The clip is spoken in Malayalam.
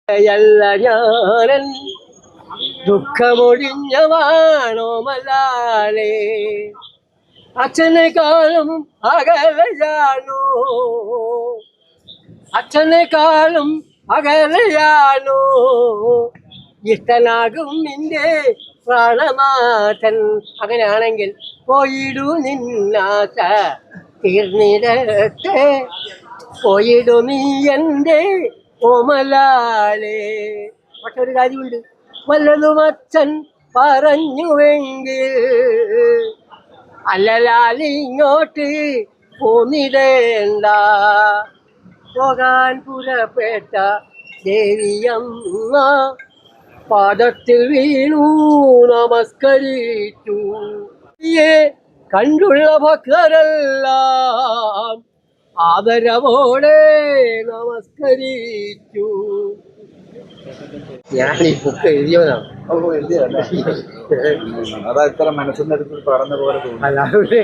യല്ല ഞാനൻ ദുഃഖമൊഴിഞ്ഞവാണോമല്ലാലേ അച്ഛനെക്കാളും അകലയാണോ അച്ഛനെക്കാളും അകലയാണോ ഇഷ്ടനാകും നിന്റെ പ്രാണനാഥൻ. അങ്ങനെയാണെങ്കിൽ പോയിടൂ നിന്നാശ തീർന്നിടത്തെ പോയിടൂ നീ എൻ്റെ ഓമലാലേ. പക്ഷെ ഒരു കാര്യമുണ്ട്, വല്ലതും അച്ഛൻ പറഞ്ഞുവെങ്കിൽ അല്ലലാലിങ്ങോട്ട് പോന്നിടേണ്ട. പോകാൻ പുറപ്പെട്ട ദേവിയമ്മ പാദത്തിൽ വീണു നമസ്കരിച്ചു. കണ്ടുള്ള ഭക്തരെല്ലാം ആദരവോടെ നമസ്കരിച്ചു. ഞാൻ ഈ ബുക്ക് എഴുതിയവനാണ്. അതാ ഇത്ര മനസ്സിന്റെ അടുത്ത് പറഞ്ഞ പോലെ തോന്നുന്നു. അല്ലാതെ